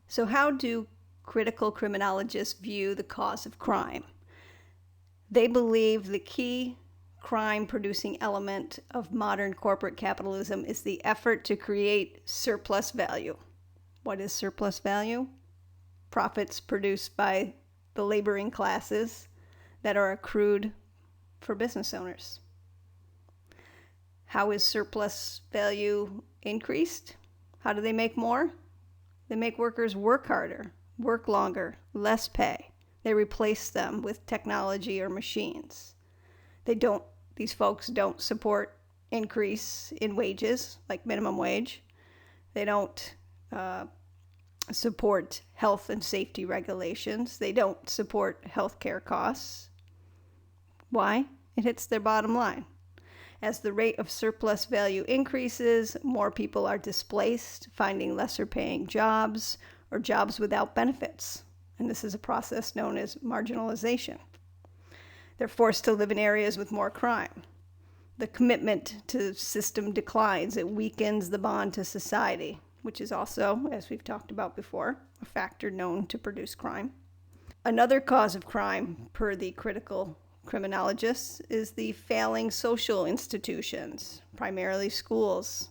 So how do critical criminologists view the cause of crime? They believe the key crime-producing element of modern corporate capitalism is the effort to create surplus value. What is surplus value? Profits produced by the laboring classes that are accrued for business owners. How is surplus value increased? How do they make more? They make workers work harder, work longer, less pay. They replace them with technology or machines. These folks don't support increase in wages, like minimum wage. They don't support health and safety regulations. They don't support healthcare costs. Why? It hits their bottom line. As the rate of surplus value increases, more people are displaced, finding lesser paying jobs or jobs without benefits. And this is a process known as marginalization. They're forced to live in areas with more crime. The commitment to the system declines. It weakens the bond to society, which is also, as we've talked about before, a factor known to produce crime. Another cause of crime, per the critical criminologists, is the failing social institutions, primarily schools.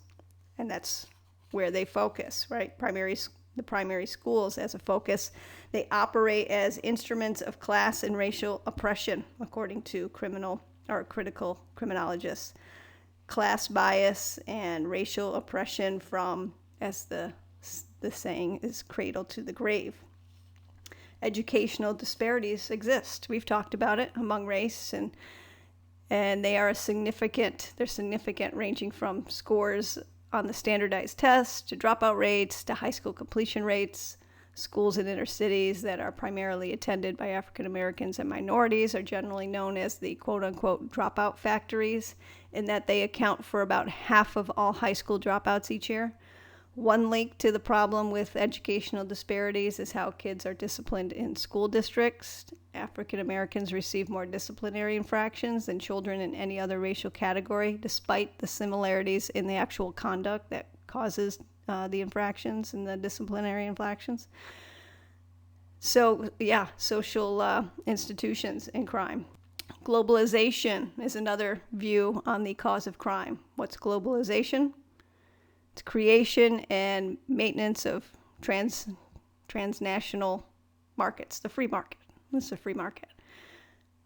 And that's where they focus, right? The primary schools as a focus. They operate as instruments of class and racial oppression, according to critical criminologists. Class bias and racial oppression from, as the saying is, cradle to the grave. Educational disparities exist. We've talked about it among race, and they're significant, ranging from scores on the standardized tests to dropout rates to high school completion rates. Schools in inner cities that are primarily attended by African Americans and minorities are generally known as the quote-unquote dropout factories, in that they account for about half of all high school dropouts each year. One link to the problem with educational disparities is how kids are disciplined in school districts. African Americans receive more disciplinary infractions than children in any other racial category, despite the similarities in the actual conduct that causes the infractions and the disciplinary infractions. So, social institutions and crime. Globalization is another view on the cause of crime. What's globalization? It's creation and maintenance of transnational markets, the free market. It's a free market.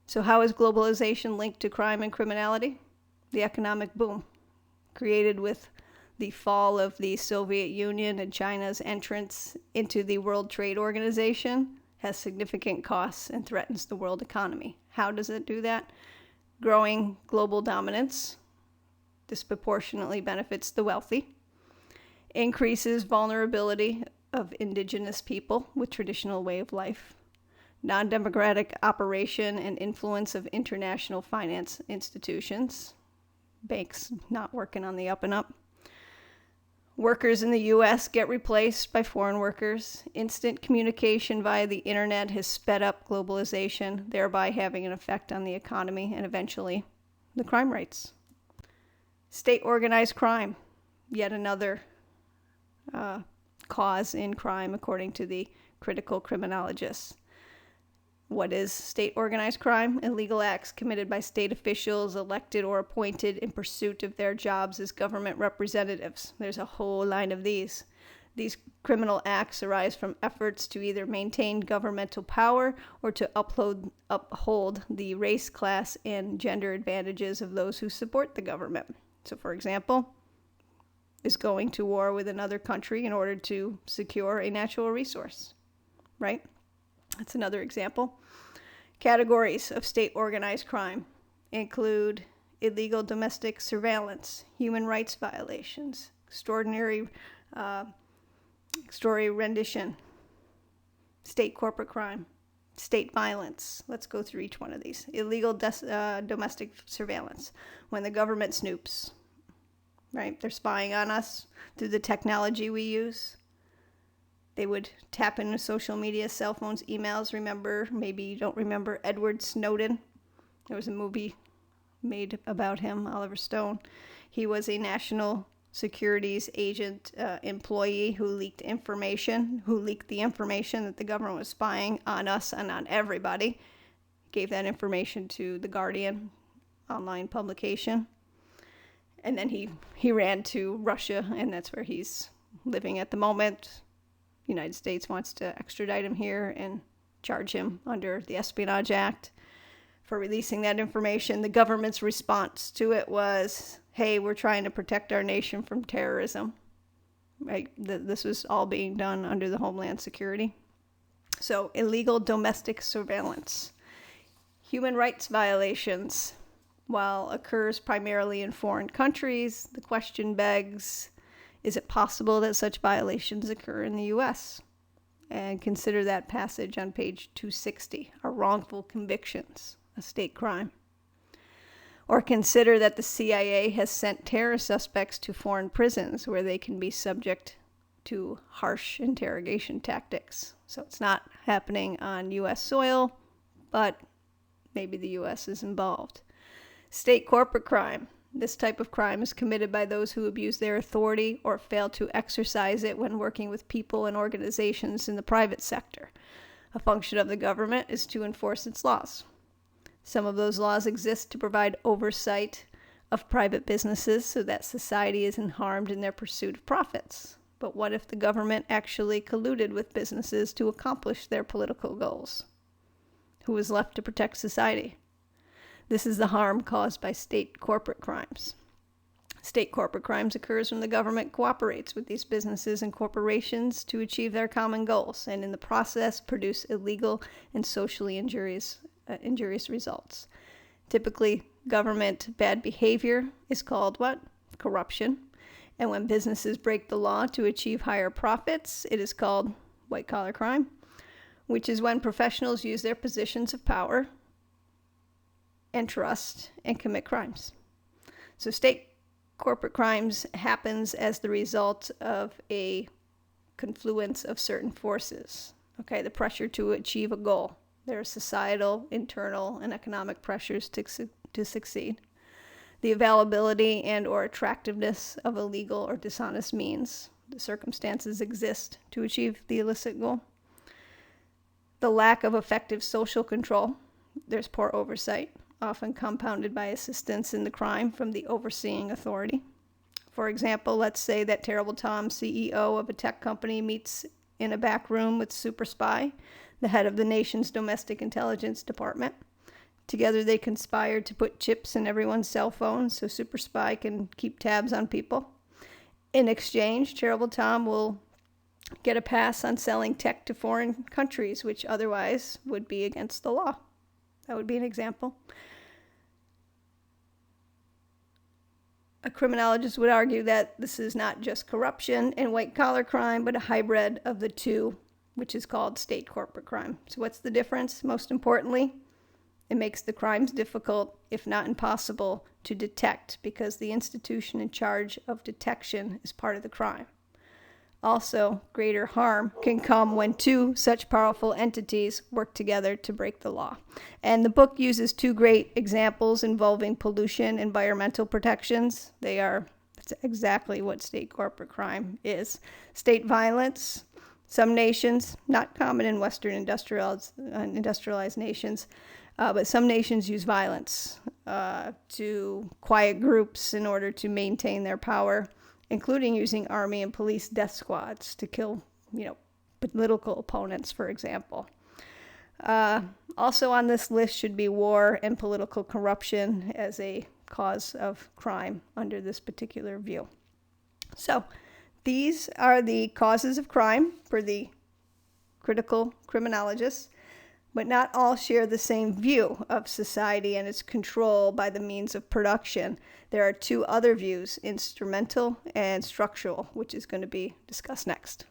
So how is globalization linked to crime and criminality? The economic boom created with the fall of the Soviet Union and China's entrance into the World Trade Organization has significant costs and threatens the world economy. How does it do that? Growing global dominance disproportionately benefits the wealthy, increases vulnerability of indigenous people with traditional way of life, non-democratic operation and influence of international finance institutions, banks not working on the up and up. Workers in the U.S. get replaced by foreign workers. Instant communication via the internet has sped up globalization, thereby having an effect on the economy and eventually the crime rates. State organized crime, yet another cause in crime, according to the critical criminologists. What is state organized crime? Illegal acts committed by state officials elected or appointed in pursuit of their jobs as government representatives. There's a whole line of these. These criminal acts arise from efforts to either maintain governmental power or to uphold the race, class, and gender advantages of those who support the government. So, for example, is going to war with another country in order to secure a natural resource, right? That's another example. Categories of state organized crime include illegal domestic surveillance, human rights violations, extraordinary rendition, state corporate crime, state violence. Let's go through each one of these. Illegal domestic surveillance, when the government snoops, right? They're spying on us through the technology we use. They would tap into social media, cell phones, emails. Maybe you don't remember Edward Snowden. There was a movie made about him, Oliver Stone. He was a national securities agent employee who leaked the information that the government was spying on us and on everybody. Gave that information to The Guardian online publication. And then he ran to Russia, and that's where he's living at the moment. The United States wants to extradite him here and charge him under the Espionage Act for releasing that information. The government's response to it was, hey, we're trying to protect our nation from terrorism. Right? This was all being done under the Homeland Security. So, illegal domestic surveillance. Human rights violations. While occurs primarily in foreign countries, the question begs, is it possible that such violations occur in the U.S.? And consider that passage on page 260, are wrongful convictions a state crime? Or consider that the CIA has sent terror suspects to foreign prisons where they can be subject to harsh interrogation tactics. So it's not happening on U.S. soil, but maybe the U.S. is involved. State corporate crime. This type of crime is committed by those who abuse their authority or fail to exercise it when working with people and organizations in the private sector. A function of the government is to enforce its laws. Some of those laws exist to provide oversight of private businesses so that society isn't harmed in their pursuit of profits. But what if the government actually colluded with businesses to accomplish their political goals? Who is left to protect society? This is the harm caused by state corporate crimes. State corporate crimes occurs when the government cooperates with these businesses and corporations to achieve their common goals, and in the process produce illegal and socially injurious results. Typically, government bad behavior is called what? Corruption. And when businesses break the law to achieve higher profits, it is called white-collar crime, which is when professionals use their positions of power and trust and commit crimes. So state corporate crimes happens as the result of a confluence of certain forces. Okay, the pressure to achieve a goal. There are societal, internal, and economic pressures to succeed. The availability and or attractiveness of illegal or dishonest means. The circumstances exist to achieve the illicit goal. The lack of effective social control. There's poor oversight, often compounded by assistance in the crime from the overseeing authority. For example, let's say that Terrible Tom, CEO of a tech company, meets in a back room with Super Spy, the head of the nation's domestic intelligence department. Together they conspired to put chips in everyone's cell phones so Super Spy can keep tabs on people. In exchange, Terrible Tom will get a pass on selling tech to foreign countries, which otherwise would be against the law. That would be an example. A criminologist would argue that this is not just corruption and white-collar crime, but a hybrid of the two, which is called state corporate crime. So what's the difference? Most importantly, it makes the crimes difficult, if not impossible, to detect because the institution in charge of detection is part of the crime. Also, greater harm can come when two such powerful entities work together to break the law. And the book uses two great examples involving pollution, environmental protections. That's exactly what state corporate crime is. State violence. Some nations, not common in Western industrialized nations, but some nations use violence to quiet groups in order to maintain their power, including using army and police death squads to kill, political opponents, for example. Also on this list should be war and political corruption as a cause of crime under this particular view. So these are the causes of crime for the critical criminologists, but not all share the same view of society and its control by the means of production. There are two other views, instrumental and structural, which is going to be discussed next.